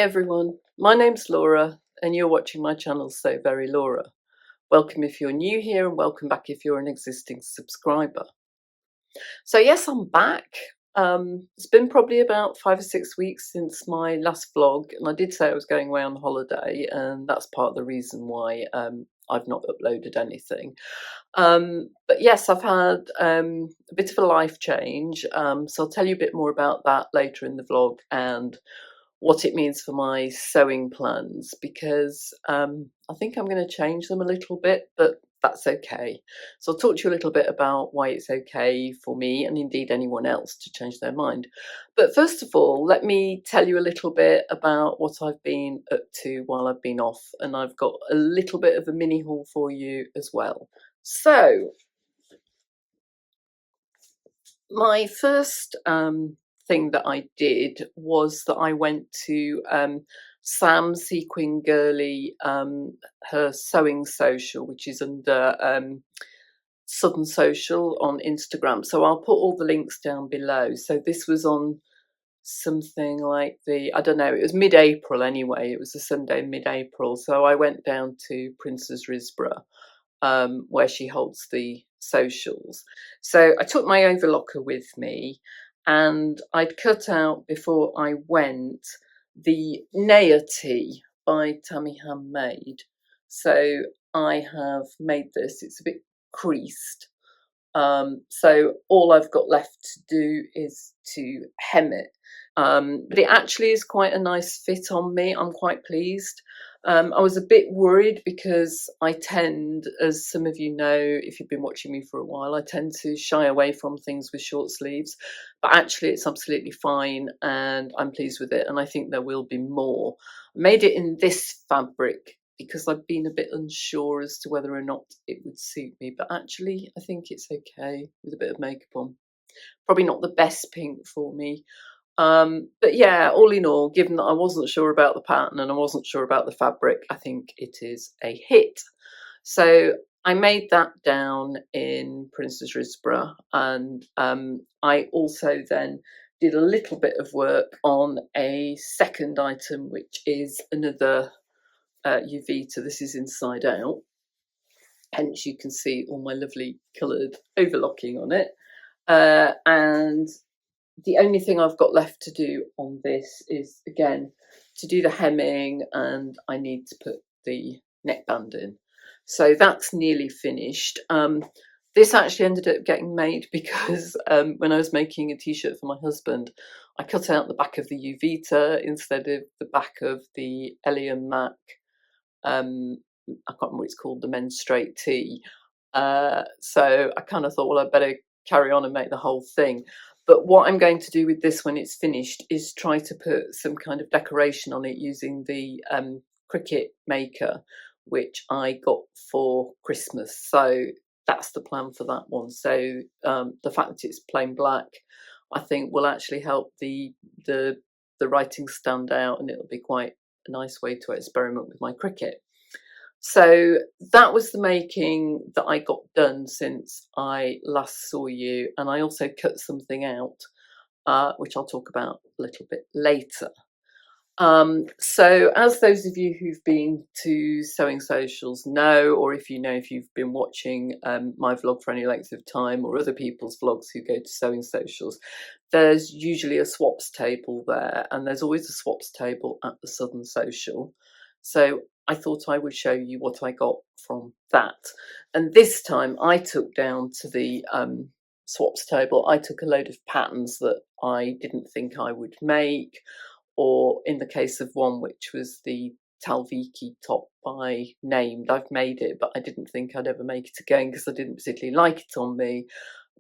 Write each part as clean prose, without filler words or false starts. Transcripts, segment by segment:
everyone, my name's Laura and you're watching my channel So Very Laura. Welcome if you're new here and welcome back if you're an existing subscriber. So yes, I'm back. It's been probably about 5 or 6 weeks since my last vlog, and I did say I was going away on holiday, and that's part of the reason why I've not uploaded anything. But yes, I've had a bit of a life change, so I'll tell you a bit more about that later in the vlog and what it means for my sewing plans, because I think I'm going to change them a little bit, but that's okay. So I'll talk to you a little bit about why it's okay for me and indeed anyone else to change their mind. But first of all, let me tell you a little bit about what I've been up to while I've been off, and I've got a little bit of a mini haul for you as well. So my first thing that I did was that I went to Sam Sequin Girly, her Sewing Sewcial, which is under Southern Sewcial on Instagram. So I'll put all the links down below. So this was on something like I don't know, it was mid-April anyway. It was a Sunday mid-April. So I went down to Princess Risborough, where she holds the socials. So I took my overlocker with me, and I'd cut out before I went the Naya Tea by Tammy Handmade. So I have made this. It's a bit creased. So all I've got left to do is to hem it. But it actually is quite a nice fit on me. I'm quite pleased. I was a bit worried because I tend, as some of you know, if you've been watching me for a while, I tend to shy away from things with short sleeves. But actually it's absolutely fine and I'm pleased with it. And I think there will be more. I made it in this fabric because I've been a bit unsure as to whether or not it would suit me. But actually I think it's okay with a bit of makeup on. Probably not the best pink for me. But yeah, all in all, given that I wasn't sure about the pattern and I wasn't sure about the fabric, I think it is a hit. So I made that down in Princess Risborough, and I also then did a little bit of work on a second item, which is another Uvita. This is inside out, hence you can see all my lovely coloured overlocking on it, and the only thing I've got left to do on this is, again, to do the hemming, and I need to put the neckband in. So that's nearly finished. This actually ended up getting made because when I was making a t-shirt for my husband, I cut out the back of the Uvita instead of the back of the Elian Mac. I can't remember what it's called, the men's straight tee. So I kind of thought, well, I'd better carry on and make the whole thing. But what I'm going to do with this when it's finished is try to put some kind of decoration on it using the Cricut maker, which I got for Christmas. So that's the plan for that one. So the fact that it's plain black, I think will actually help the writing stand out, and it'll be quite a nice way to experiment with my Cricut. So that was the making that I got done since I last saw you, and I also cut something out, which I'll talk about a little bit later. So as those of you who've been to Sewing Socials know, or if you know, if you've been watching my vlog for any length of time, or other people's vlogs who go to Sewing Socials, there's usually a swaps table there, and there's always a swaps table at the Southern Sewcial. So I thought I would show you what I got from that. And this time I took down to the swaps table, I took a load of patterns that I didn't think I would make, or in the case of one which was the Talviki top by Named, I've made it, but I didn't think I'd ever make it again because I didn't particularly like it on me.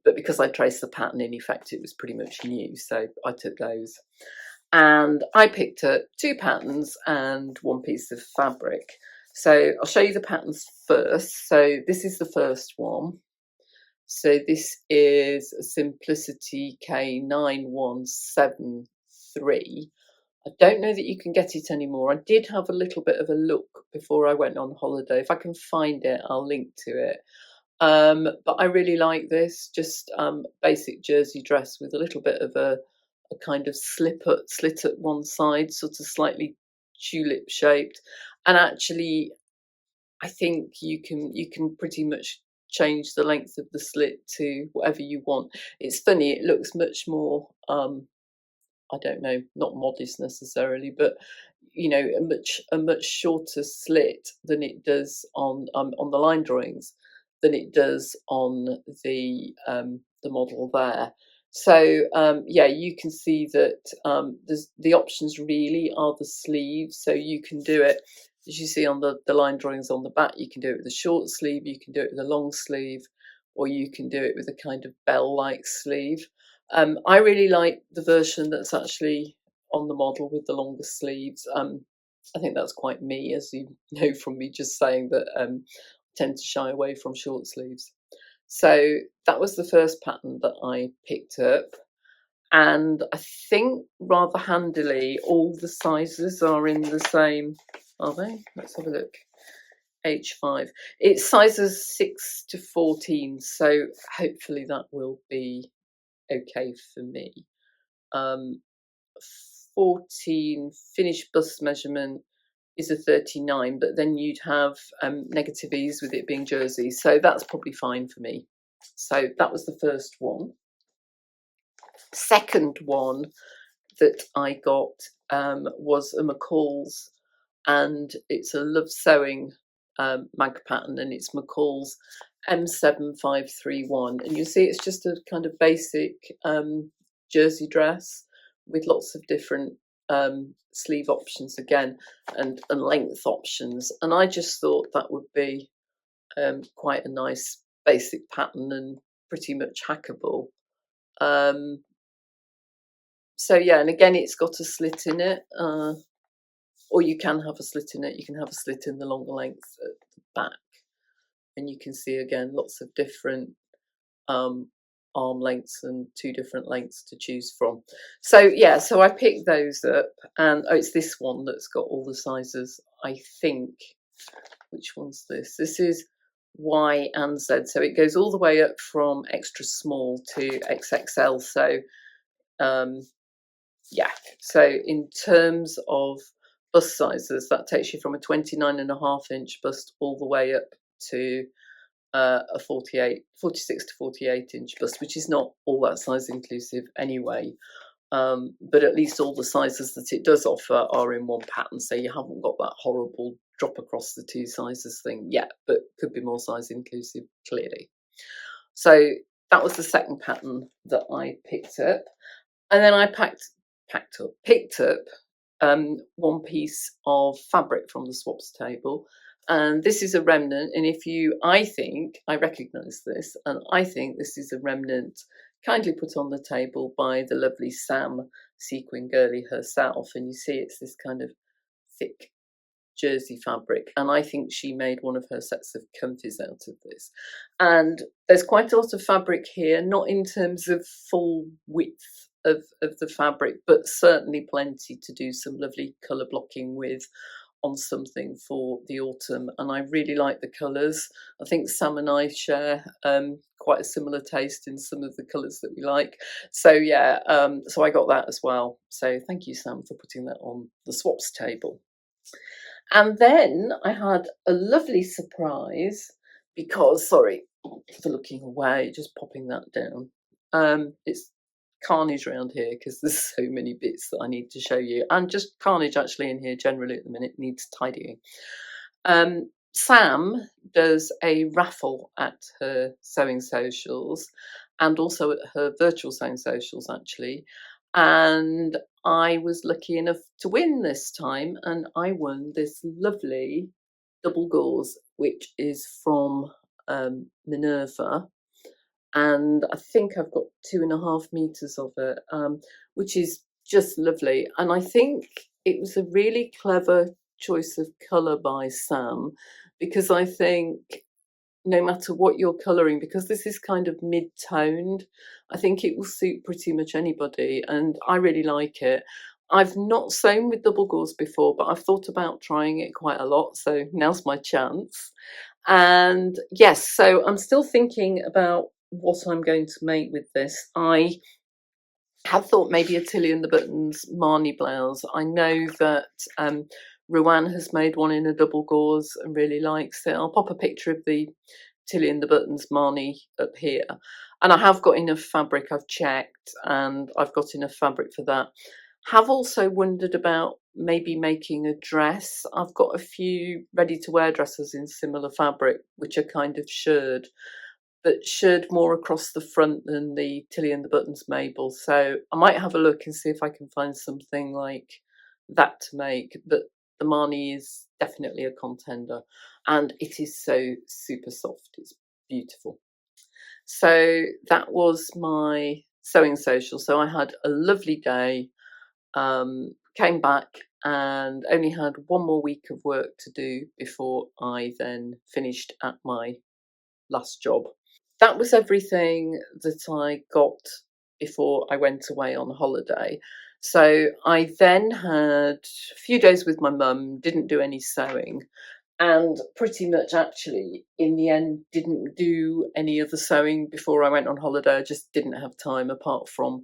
But because I traced the pattern, in effect, it was pretty much new, so I took those. And I picked up 2 patterns and 1 piece of fabric. So I'll show you the patterns first. So this is the first one. So this is a Simplicity K9173. I don't know that you can get it anymore. I did have a little bit of a look before I went on holiday. If I can find it, I'll link to it. But I really like this, just basic jersey dress with a little bit of a kind of slit at one side, sort of slightly tulip shaped, and actually I think you can pretty much change the length of the slit to whatever you want. It's funny, it looks much more I don't know, not modest necessarily, but you know, a much shorter slit than it does on the line drawings than it does on the model there. So yeah, you can see that the options really are the sleeves. So you can do it, as you see on the line drawings on the back, you can do it with a short sleeve, you can do it with a long sleeve, or you can do it with a kind of bell-like sleeve. I really like the version that's actually on the model with the longer sleeves. I think that's quite me, as you know from me just saying that I tend to shy away from short sleeves. So that was the first pattern that I picked up. And I think rather handily, all the sizes are in the same, are they? Let's have a look. H5. It's sizes 6 to 14, so hopefully that will be okay for me. 14 finished bust measurement is a 39, but then you'd have negative ease with it being jersey, so that's probably fine for me. So that was the first one. Second one that I got was a McCalls, and it's a Love Sewing mag pattern, and it's McCalls M7531, and you see it's just a kind of basic jersey dress with lots of different sleeve options again, and length options, and I just thought that would be quite a nice basic pattern and pretty much hackable. So yeah, and again it's got a slit in it, or you can have a slit in it, you can have a slit in the longer length at the back, and you can see again lots of different arm lengths and 2 different lengths to choose from. So yeah, so I picked those up, and oh, it's this one that's got all the sizes, I think. Which one's this? This is Y and Z, so it goes all the way up from extra small to XXL. So yeah, so in terms of bust sizes, that takes you from a 29.5-inch bust all the way up to a 46 to 48-inch bust, which is not all that size inclusive anyway. But at least all the sizes that it does offer are in one pattern, so you haven't got that horrible drop across the 2 sizes thing yet, but could be more size inclusive clearly. So that was the second pattern that I picked up, and then I picked up one piece of fabric from the swaps table, and this is a remnant, and I recognise this, and I think this is a remnant kindly put on the table by the lovely Sam Sequin Girly herself, and you see it's this kind of thick jersey fabric, and I think she made one of her sets of comfies out of this. And there's quite a lot of fabric here, not in terms of full width of the fabric, but certainly plenty to do some lovely colour blocking with on something for the autumn, and I really like the colours. I think Sam and I share quite a similar taste in some of the colours that we like. So yeah, so I got that as well. So thank you, Sam, for putting that on the swaps table. And then I had a lovely surprise because, sorry for looking away, just popping that down. It's carnage around here because there's so many bits that I need to show you, and just carnage actually in here generally at the minute needs tidying. Sam does a raffle at her sewing socials and also at her virtual sewing socials actually, and I was lucky enough to win this time, and I won this lovely double gauze which is from Minerva, and I think I've got 2.5 meters of it, which is just lovely. And I think it was a really clever choice of colour by Sam, because I think no matter what you're colouring, because this is kind of mid-toned, I think it will suit pretty much anybody, and I really like it. I've not sewn with double gauze before, but I've thought about trying it quite a lot, so now's my chance. And yes, so I'm still thinking about what I'm going to make with this. I had thought maybe a Tilly and the Buttons Marnie blouse. I know that Ruan has made one in a double gauze and really likes it. I'll pop a picture of the Tilly and the Buttons Marnie up here. And I have got enough fabric, I've checked, and I've got enough fabric for that. Have also wondered about maybe making a dress. I've got a few ready-to-wear dresses in similar fabric, which are kind of shirred, but shirred more across the front than the Tilly and the Buttons Mabel. So I might have a look and see if I can find something like that to make. But the Marnie is definitely a contender, and it is so super soft. It's beautiful. So that was my sewing social. So I had a lovely day, came back and only had one more week of work to do before I then finished at my last job. That was everything that I got before I went away on holiday. So I then had a few days with my mum, didn't do any sewing, and pretty much actually in the end didn't do any other sewing before I went on holiday. I just didn't have time, apart from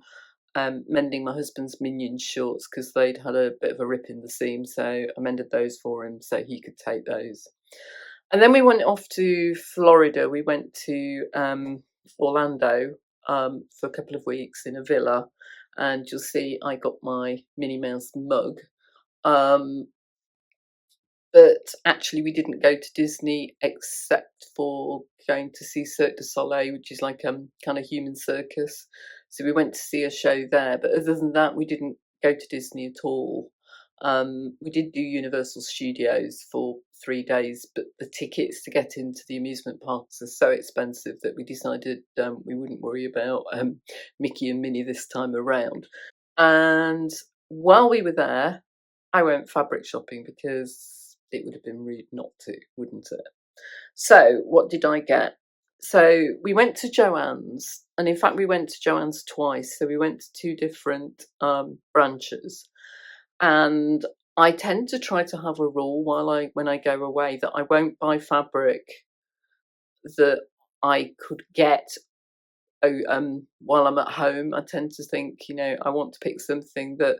mending my husband's Minions shorts because they'd had a bit of a rip in the seam, so I mended those for him so he could take those. And then we went off to Florida. We went to Orlando for a couple of weeks in a villa, and you'll see I got my Minnie Mouse mug. But actually we didn't go to Disney except for going to see Cirque du Soleil, which is like kind of human circus. So we went to see a show there, but other than that we didn't go to Disney at all. We did do Universal Studios for 3 days, but the tickets to get into the amusement parks are so expensive that we decided we wouldn't worry about Mickey and Minnie this time around. And while we were there, I went fabric shopping because it would have been rude not to, wouldn't it? So what did I get? So we went to Joann's, and in fact we went to Joann's twice. So we went to 2 different branches, and I tend to try to have a rule when I go away that I won't buy fabric that I could get while I'm at home. I tend to think, I want to pick something that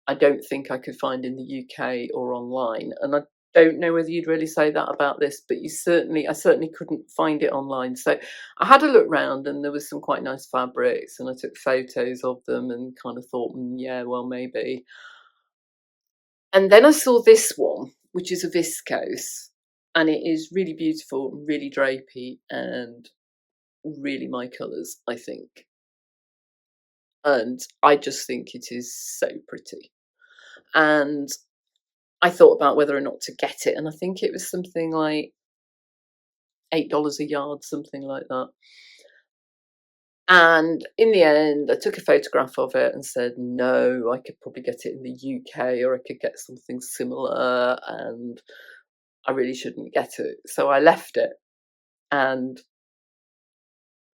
I don't think I could find in the UK or online. And I don't know whether you'd really say that about this, but I certainly couldn't find it online. So I had a look round, and there was some quite nice fabrics, and I took photos of them and kind of thought, yeah, well, maybe. And then I saw this one, which is a viscose, and it is really beautiful, really drapey, and really my colours, I think. And I just think it is so pretty. And I thought about whether or not to get it, and I think it was something like $8 a yard, something like that. And in the end, I took a photograph of it and said, no, I could probably get it in the UK, or I could get something similar, and I really shouldn't get it. So I left it and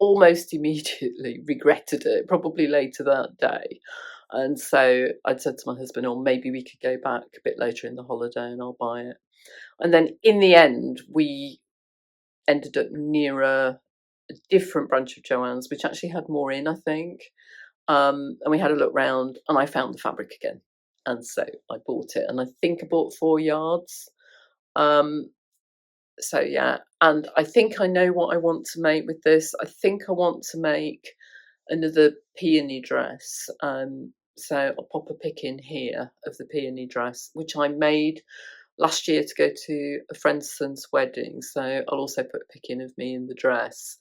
almost immediately regretted it, probably later that day. And so I'd said to my husband, oh, maybe we could go back a bit later in the holiday and I'll buy it. And then in the end, we ended up near a different branch of Joann's, which actually had more in, I think. And we had a look round, and I found the fabric again. And so I bought it, and I think I bought 4 yards. So yeah, and I think I know what I want to make with this. I think I want to make another peony dress. So I'll pop a pic in here of the peony dress, which I made last year to go to a friend's son's wedding. So I'll also put a pic in of me in the dress.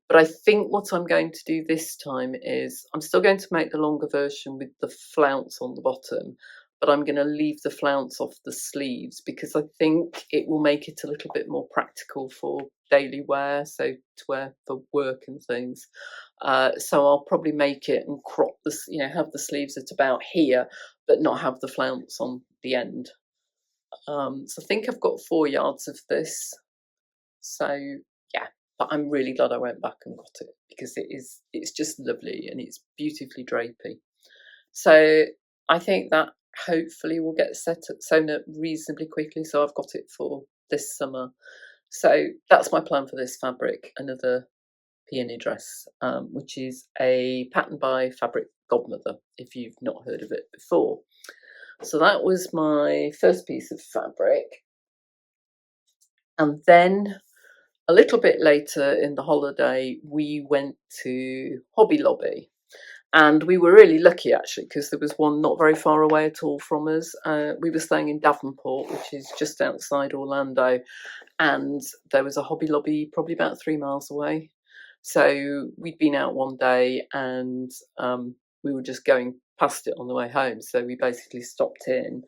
But I think what I'm going to do this time is I'm still going to make the longer version with the flounce on the bottom, but I'm going to leave the flounce off the sleeves because I think it will make it a little bit more practical for daily wear, so to wear for work and things. So I'll probably make it and crop have the sleeves at about here, but not have the flounce on the end. So I think I've got 4 yards of this. So yeah, but I'm really glad I went back and got it because it's just lovely and it's beautifully drapey. So I think that hopefully will get sewn up reasonably quickly. So I've got it for this summer. So that's my plan for this fabric, another peony dress, which is a pattern by Fabric Godmother, if you've not heard of it before. So that was my first piece of fabric. And then a little bit later in the holiday, we went to Hobby Lobby. And we were really lucky actually, because there was one not very far away at all from us. We were staying in Davenport, which is just outside Orlando, and there was a Hobby Lobby probably about 3 miles away. So we'd been out one day, and we were just going past it on the way home. So we basically stopped in,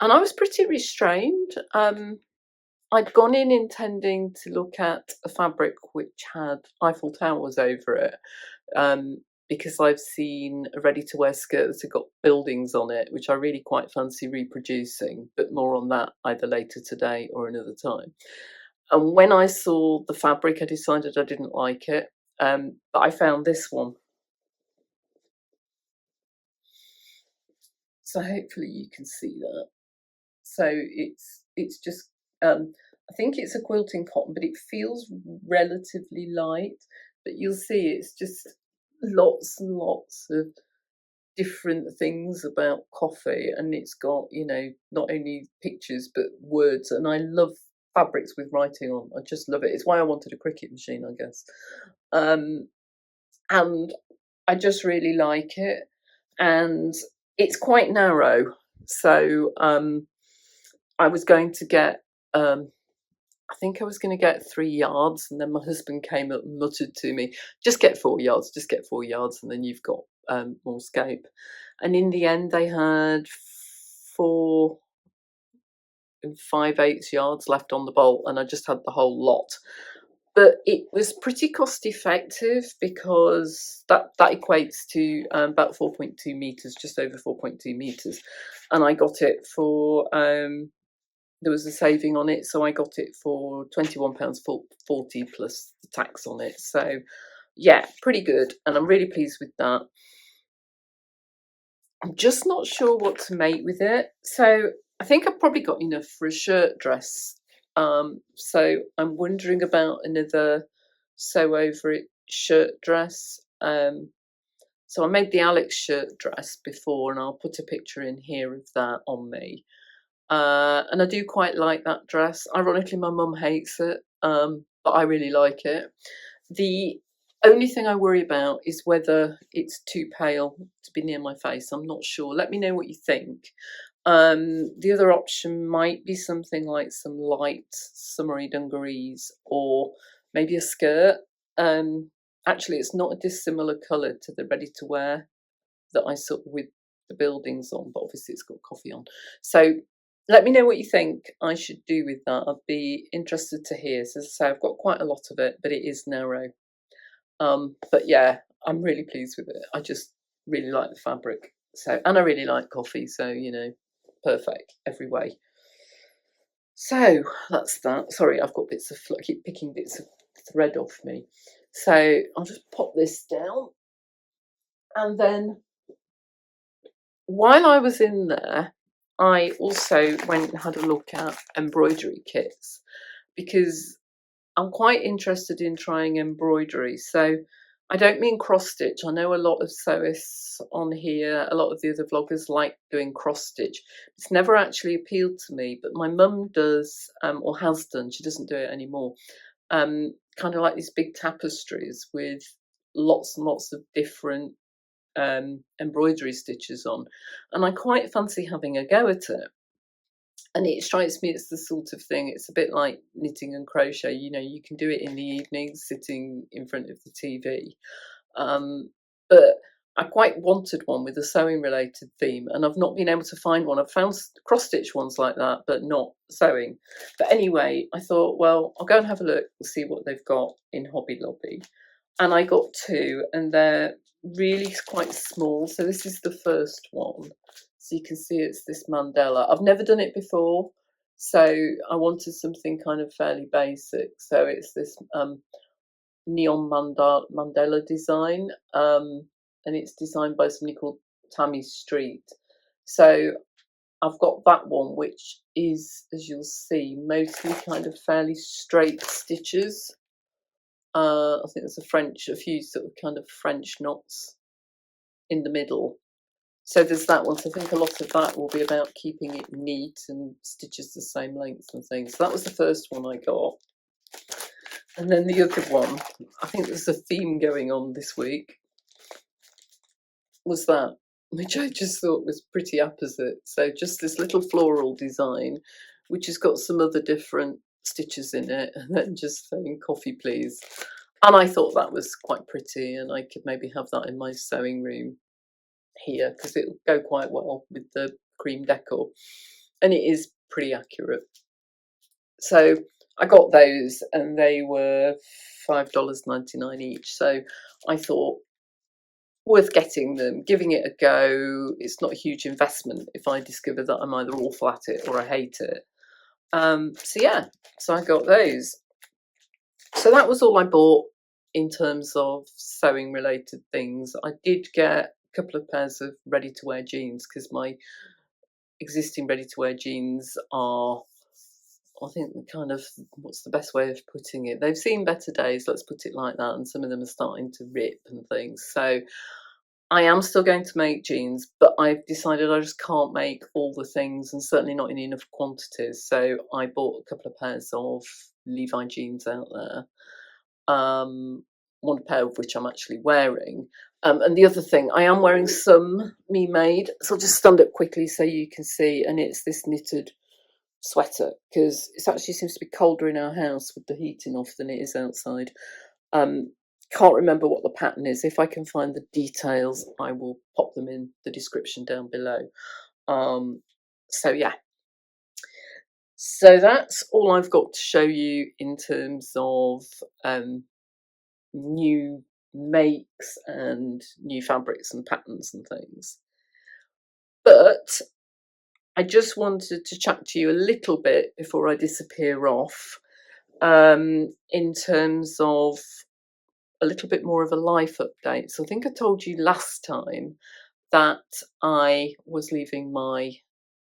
and I was pretty restrained. I'd gone in intending to look at a fabric which had Eiffel Towers over it, because I've seen a ready-to-wear skirt that's got buildings on it, which I really quite fancy reproducing, but more on that either later today or another time. And when I saw the fabric, I decided I didn't like it, but I found this one. So hopefully you can see that. So it's just, I think it's a quilting cotton, but it feels relatively light. But you'll see it's just lots and lots of different things about coffee, and it's got, you know, not only pictures but words, and I love fabrics with writing on. I just love it. It's why I wanted a Cricut machine, I guess. And I just really like it, and it's quite narrow. So I was going to get, I think I was going to get 3 yards, and then my husband came up and muttered to me, just get 4 yards, just get 4 yards, and then you've got more scope. And in the end, they had 4 5/8 yards left on the bolt, and I just had the whole lot. But it was pretty cost effective, because that equates to about 4.2 meters, just over 4.2 meters, and I got it for there was a saving on it, so I got it for £21.40 plus the tax on it. So yeah, pretty good, and I'm really pleased with that. I'm just not sure what to make with it. So I think I've probably got enough for a shirt dress. So I'm wondering about another sew over it shirt dress. So I made the Alex shirt dress before, and I'll put a picture in here of that on me. And I do quite like that dress. Ironically, my mum hates it, but I really like it. The only thing I worry about is whether it's too pale to be near my face. I'm not sure. Let me know what you think. The other option might be something like some light summery dungarees, or maybe a skirt. Actually, it's not a dissimilar colour to the ready-to-wear that I saw with the buildings on, but obviously it's got coffee on. So let me know what you think I should do with that. I'd be interested to hear. So as I say, I've got quite a lot of it, but it is narrow. But yeah, I'm really pleased with it. I just really like the fabric. So, and I really like coffee, so you know, perfect every way. So that's that. Sorry, I've got bits of, I keep picking bits of thread off me. So I'll just pop this down, and then while I was in there, I also went and had a look at embroidery kits, because I'm quite interested in trying embroidery. So I don't mean cross stitch. I know a lot of sewists on here, a lot of the other vloggers like doing cross stitch. It's never actually appealed to me, but my mum does, or has done. She doesn't do it anymore. Kind of like these big tapestries with lots and lots of different embroidery stitches on, and I quite fancy having a go at it. And it strikes me as the sort of thing, it's a bit like knitting and crochet, you know, you can do it in the evenings sitting in front of the TV. But I quite wanted one with a sewing related theme, and I've not been able to find one. I've found cross stitch ones like that, but not sewing. But anyway, I thought, well, I'll go and have a look and see what they've got in Hobby Lobby. And I got 2, and they're really quite small. So this is the first one. So you can see it's this mandala. I've never done it before, so I wanted something kind of fairly basic. So it's this neon mandala design, and it's designed by somebody called Tammy Street. So I've got that one, which is, as you'll see, mostly kind of fairly straight stitches. I think there's a few sort of kind of French knots in the middle. So there's that one. So I think a lot of that will be about keeping it neat and stitches the same length and things. So that was the first one I got. And then the other one, I think there's a theme going on this week, was that, which I just thought was pretty opposite. So just this little floral design, which has got some other different stitches in it, and then just saying coffee please. And I thought that was quite pretty, and I could maybe have that in my sewing room here because it'll go quite well with the cream decor, and it is pretty accurate. So I got those, and they were $5.99 each. So I thought, worth getting them, giving it a go. It's not a huge investment if I discover that I'm either awful at it or I hate it. So yeah, so I got those. So that was all I bought in terms of sewing related things. I did get a couple of pairs of ready to wear jeans because my existing ready to wear jeans are, I think, kind of, what's the best way of putting it? They've seen better days, let's put it like that, and some of them are starting to rip and things. So I am still going to make jeans, but I've decided I just can't make all the things, and certainly not in enough quantities. So I bought a couple of pairs of Levi jeans out there. One pair of which I'm actually wearing. And the other thing, I am wearing some me made. So I'll just stand up quickly so you can see. And it's this knitted sweater because it actually seems to be colder in our house with the heating off than it is outside. Can't remember what the pattern is. If I can find the details, I will pop them in the description down below. So yeah, so that's all I've got to show you in terms of new makes and new fabrics and patterns and things. But I just wanted to chat to you a little bit before I disappear off in terms of a little bit more of a life update. So I think I told you last time that I was leaving my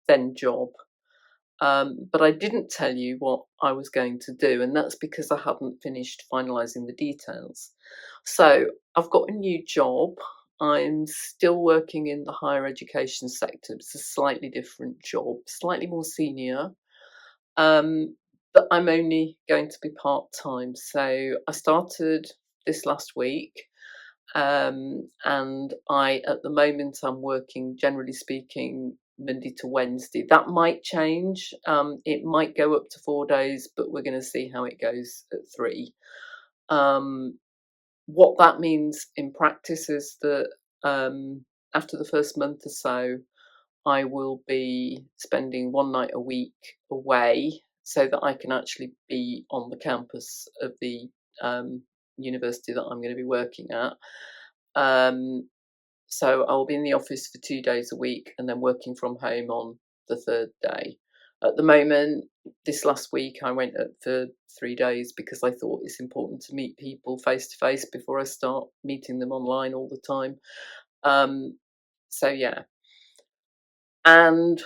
then job, but I didn't tell you what I was going to do, and that's because I hadn't finished finalising the details. So I've got a new job. I'm still working in the higher education sector. It's a slightly different job, slightly more senior, but I'm only going to be part-time. So I started this last week, and at the moment I'm working, generally speaking, Monday to Wednesday. That might change. It might go up to 4 days, but we're going to see how it goes at 3. What that means in practice is that after the first month or so, I will be spending 1 night a week away so that I can actually be on the campus of the university that I'm going to be working at. So I'll be in the office for 2 days a week and then working from home on the 3rd day. At the moment, this last week, I went up for 3 days because I thought it's important to meet people face to face before I start meeting them online all the time. So yeah. And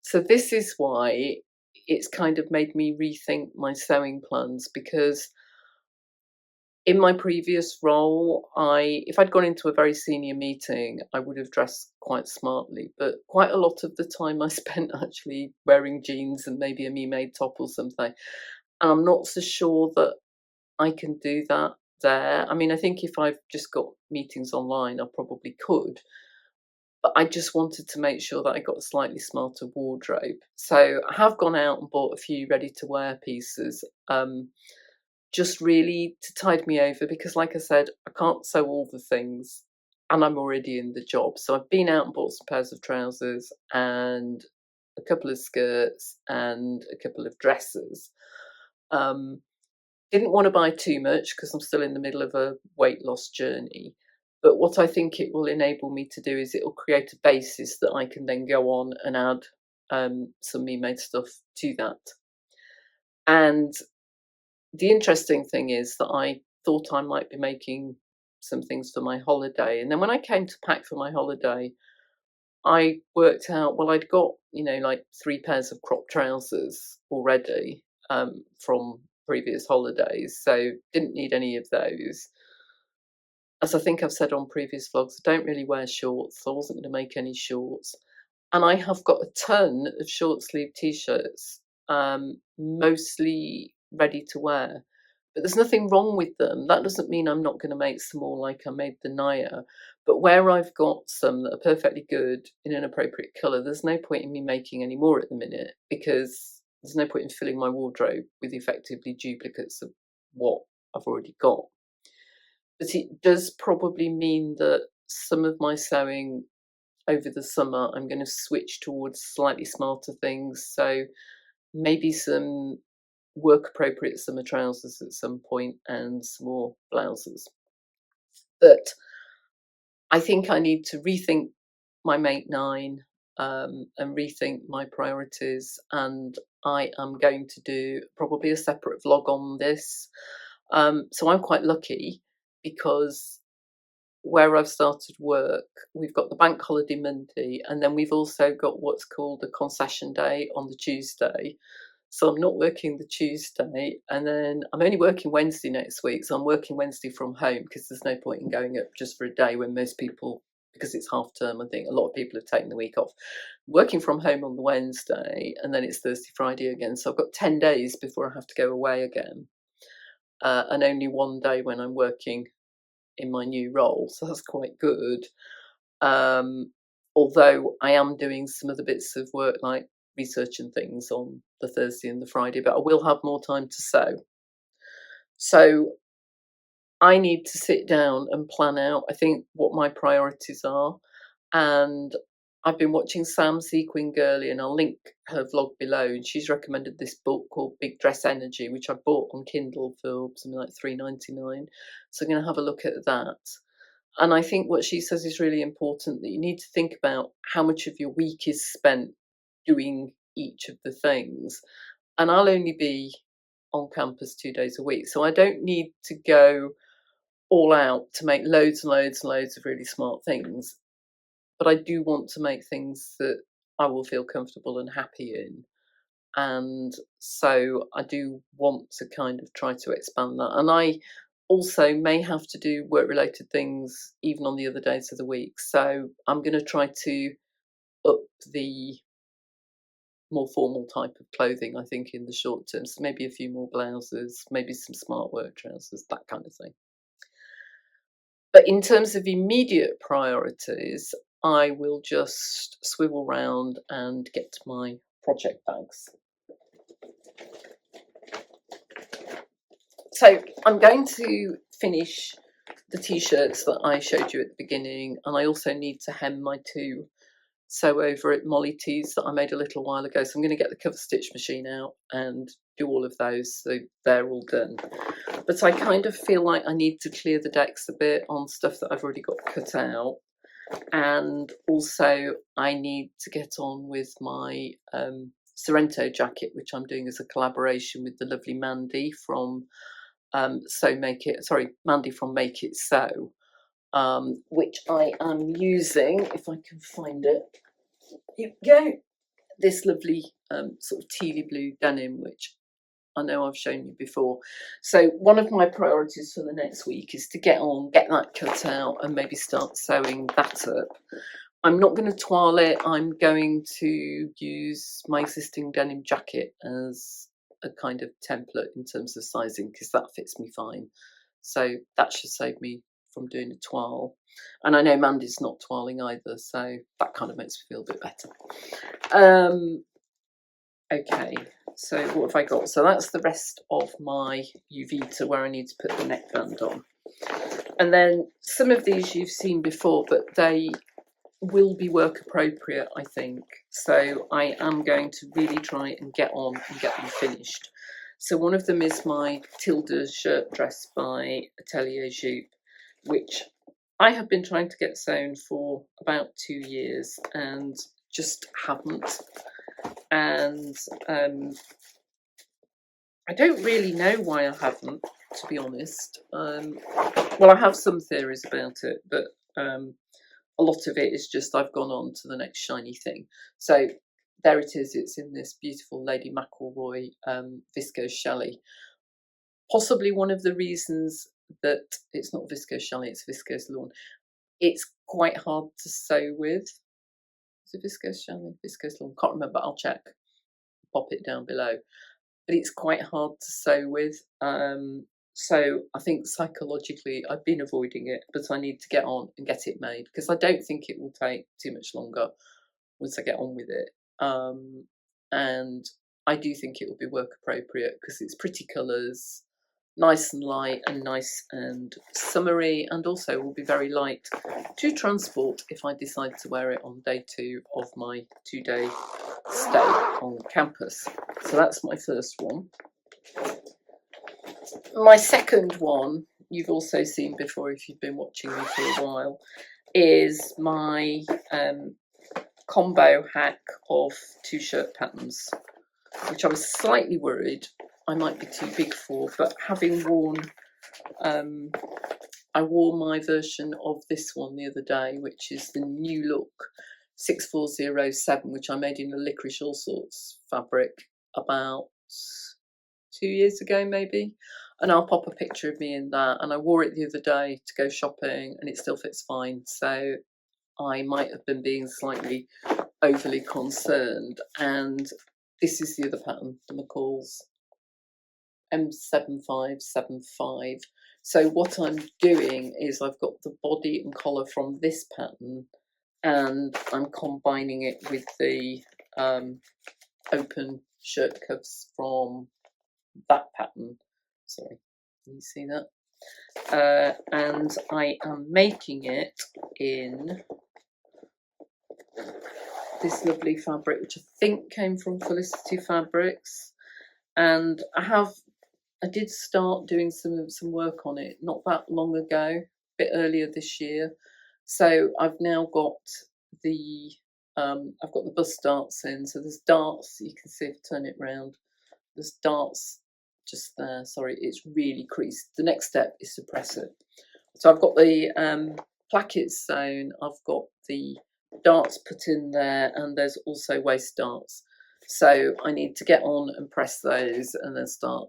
so this is why it's kind of made me rethink my sewing plans, because in my previous role, if I'd gone into a very senior meeting, I would have dressed quite smartly, but quite a lot of the time I spent actually wearing jeans and maybe a me-made top or something. And I'm not so sure that I can do that there. I mean, I think if I've just got meetings online, I probably could. But I just wanted to make sure that I got a slightly smarter wardrobe. So I have gone out and bought a few ready-to-wear pieces, just really to tide me over, because like I said, I can't sew all the things and I'm already in the job. So I've been out and bought some pairs of trousers and a couple of skirts and a couple of dresses. Didn't want to buy too much because I'm still in the middle of a weight loss journey. But what I think it will enable me to do is it will create a basis that I can then go on and add some me-made stuff to that. And the interesting thing is that I thought I might be making some things for my holiday. And then when I came to pack for my holiday, I worked out, well, I'd got, like 3 pairs of crop trousers already from previous holidays. So didn't need any of those. as I think I've said on previous vlogs, I don't really wear shorts, so I wasn't going to make any shorts. And I have got a ton of short sleeve t-shirts, mostly ready to wear. But there's nothing wrong with them. That doesn't mean I'm not going to make some more like I made the Naya. But where I've got some that are perfectly good in an appropriate colour, there's no point in me making any more at the minute, because there's no point in filling my wardrobe with effectively duplicates of what I've already got. But it does probably mean that some of my sewing over the summer, I'm going to switch towards slightly smarter things. So maybe some work appropriate summer trousers at some point and some more blouses. But I think I need to rethink my Make 9 and rethink my priorities. And I am going to do probably a separate vlog on this. So I'm quite lucky because where I've started work, we've got the bank holiday Monday, and then we've also got what's called a concession day on the Tuesday. So I'm not working the Tuesday, and then I'm only working Wednesday next week. So I'm working Wednesday from home because there's no point in going up just for a day when most people, because it's half term, I think a lot of people have taken the week off. Working from home on the Wednesday, and then it's Thursday, Friday again. So I've got 10 days before I have to go away again, and only one day when I'm working in my new role, so that's quite good. Although I am doing some of the bits of work like research and things on the Thursday and the Friday, but I will have more time to sew. So I need to sit down and plan out, I think, what my priorities are. And I've been watching Sam Sequin Girly, and I'll link her vlog below. And she's recommended this book called Big Dress Energy, which I bought on Kindle for something like $3.99. So I'm going to have a look at that. And I think what she says is really important, that you need to think about how much of your week is spent doing each of the things. And I'll only be on campus 2 days a week, so I don't need to go all out to make loads and loads and loads of really smart things. But I do want to make things that I will feel comfortable and happy in. And so I do want to kind of try to expand that. And I also may have to do work related things even on the other days of the week. So I'm going to try to up the more formal type of clothing, I think, in the short term. So maybe a few more blouses, maybe some smart work trousers, that kind of thing. But in terms of immediate priorities, I will just swivel round and get to my project bags. So I'm going to finish the t-shirts that I showed you at the beginning, and I also need to hem my 2 sew over it Molly tees that I made a little while ago. So I'm going to get the cover stitch machine out and do all of those, so they're all done. But I kind of feel like I need to clear the decks a bit on stuff that I've already got cut out, and also I need to get on with my Sorrento jacket, which I'm doing as a collaboration with the lovely Mandy from Mandy from Make It Sew, which I am using, if I can find it. Here we go. This lovely sort of tealy blue denim, which I know I've shown you before. So one of my priorities for the next week is to get that cut out, and maybe start sewing that up. I'm not going to toile it. I'm going to use my existing denim jacket as a kind of template in terms of sizing, because that fits me fine. So that should save me from doing a toile. And I know Mandy's not toiling either, so that kind of makes me feel a bit better. Okay, so what have I got? So that's the rest of my Uvita, where I need to put the neckband on. And then some of these you've seen before, but they will be work appropriate, I think. So I am going to really try and get on and get them finished. So one of them is my Tilda shirt dress by Atelier Jupe, which I have been trying to get sewn for about 2 years and just haven't. And I don't really know why I haven't, to be honest. Well, I have some theories about it, but a lot of it is just I've gone on to the next shiny thing. So there it is. It's in this beautiful Lady McElroy viscose chalet. Possibly one of the reasons that it's not viscose chalet, it's viscose lawn. It's quite hard to sew with. Is it viscose chalet? Viscose lawn? Can't remember. I'll check. Pop it down below. But it's quite hard to sew with. So I think psychologically I've been avoiding it, but I need to get on and get it made because I don't think it will take too much longer once I get on with it. And I do think it will be work appropriate because it's pretty colours, nice and light and nice and summery, and also will be very light to transport if I decide to wear it on day 2 of my 2-day stay on campus. So that's my first one. My second one, you've also seen before if you've been watching me for a while, is my combo hack of 2 shirt patterns, which I was slightly worried I might be too big for, but having worn, I wore my version of this one the other day, which is the New Look 6407, which I made in the licorice all sorts fabric about 2 years ago maybe, and I'll pop a picture of me in that. And I wore it the other day to go shopping and it still fits fine, so I might have been being slightly overly concerned. And this is the other pattern, the McCalls M7575. So what I'm doing is I've got the body and collar from this pattern and I'm combining it with the open shirt cuffs from that pattern. Sorry, can you see that? And I am making it in this lovely fabric, which I think came from Felicity Fabrics, and I did start doing some work on it not that long ago, a bit earlier this year. So I've now got the bust darts in. So there's darts, you can see if I turn it round. There's darts just there. Sorry, it's really creased. The next step is to press it. So I've got the plackets sewn. I've got the darts put in there, and there's also waist darts. So I need to get on and press those and then start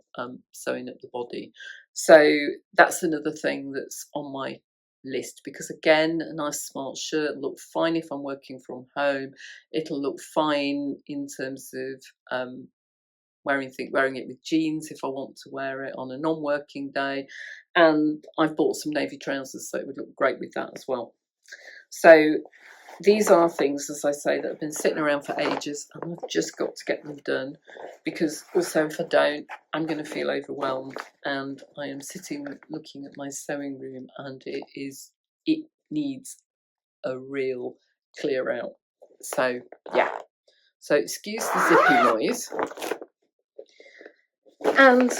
sewing up the body. So that's another thing that's on my list, because again, a nice smart shirt will look fine if I'm working from home. It'll look fine in terms of wearing it with jeans if I want to wear it on a non-working day. And I've bought some navy trousers, so it would look great with that as well. So these are things, as I say, that have been sitting around for ages, and I've just got to get them done, because also if I don't, I'm going to feel overwhelmed. And I am sitting looking at my sewing room, and it needs a real clear out. So yeah, so excuse the zippy noise. And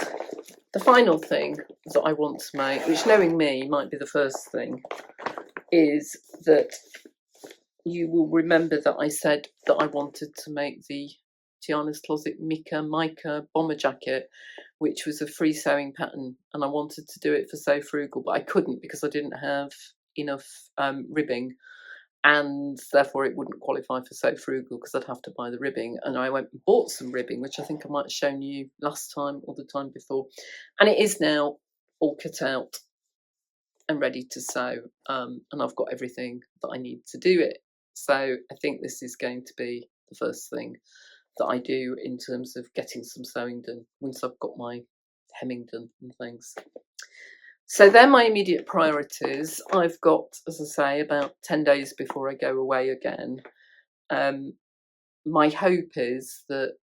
the final thing that I want to make, which knowing me might be the first thing, is that you will remember that I said that I wanted to make the Tiana's Closet Mica bomber jacket, which was a free sewing pattern, and I wanted to do it for Sew Frugal, but I couldn't because I didn't have enough ribbing, and therefore it wouldn't qualify for Sew Frugal because I'd have to buy the ribbing. And I went and bought some ribbing, which I think I might have shown you last time or the time before, and it is now all cut out and ready to sew, and I've got everything that I need to do it. So I think this is going to be the first thing that I do in terms of getting some sewing done once I've got my hemming done and things. So they're my immediate priorities. I've got, as I say, about 10 days before I go away again. My hope is that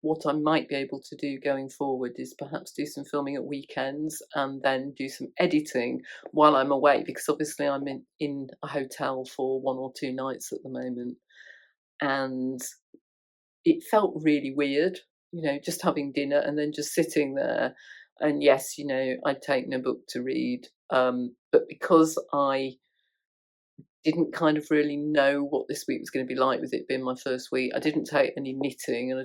what I might be able to do going forward is perhaps do some filming at weekends and then do some editing while I'm away, because obviously I'm in a hotel for 1 or 2 nights at the moment, and it felt really weird, you know, just having dinner and then just sitting there. And yes, you know, I'd taken a book to read, but because I didn't kind of really know what this week was going to be like, with it being my first week, I didn't take any knitting, and I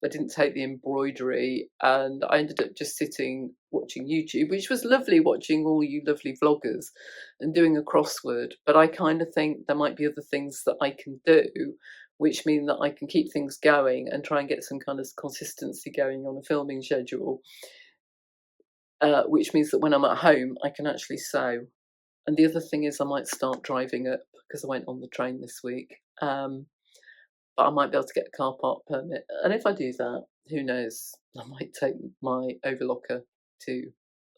didn't take the embroidery, and I ended up just sitting watching YouTube, which was lovely, watching all you lovely vloggers and doing a crossword. But I kind of think there might be other things that I can do, which mean that I can keep things going and try and get some kind of consistency going on a filming schedule. which means that when I'm at home, I can actually sew. And the other thing is I might start driving up because I went on the train this week. But I might be able to get a car park permit. And if I do that, who knows? I might take my overlocker to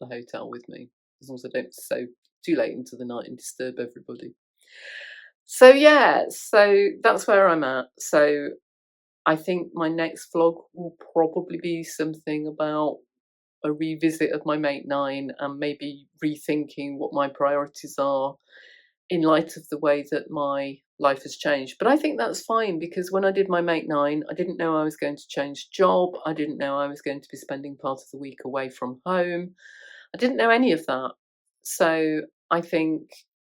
the hotel with me, as long as I don't sew too late into the night and disturb everybody. So yeah, so that's where I'm at. So I think my next vlog will probably be something about a revisit of my Make 9 and maybe rethinking what my priorities are in light of the way that my life has changed. But I think that's fine, because when I did my Make 9, I didn't know I was going to change job. I didn't know I was going to be spending part of the week away from home. I didn't know any of that. So I think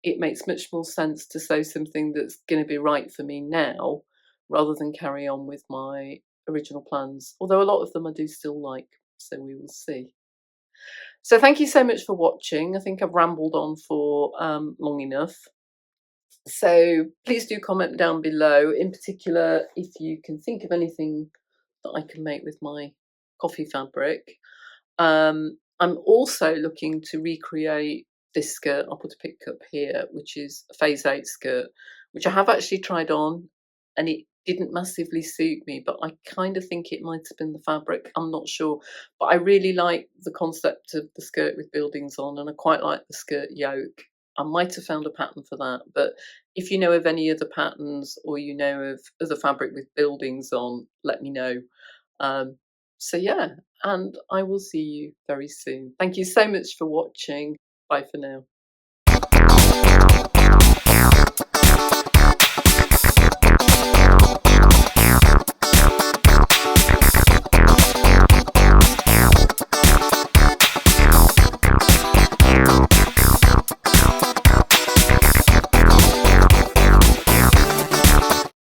it makes much more sense to sew something that's going to be right for me now, rather than carry on with my original plans. Although a lot of them I do still like, so we will see. So thank you so much for watching. I think I've rambled on for long enough. So please do comment down below, in particular if you can think of anything that I can make with my coffee fabric. I'm also looking to recreate this skirt. I'll put a picture up here, which is a phase 8 skirt, which I have actually tried on, and it didn't massively suit me, but I kind of think it might have been the fabric. I'm not sure, but I really like the concept of the skirt with buildings on, and I quite like the skirt yoke. I might have found a pattern for that, but if you know of any other patterns, or you know of other fabric with buildings on, let me know. So yeah, and I will see you very soon. Thank you so much for watching. Bye for now.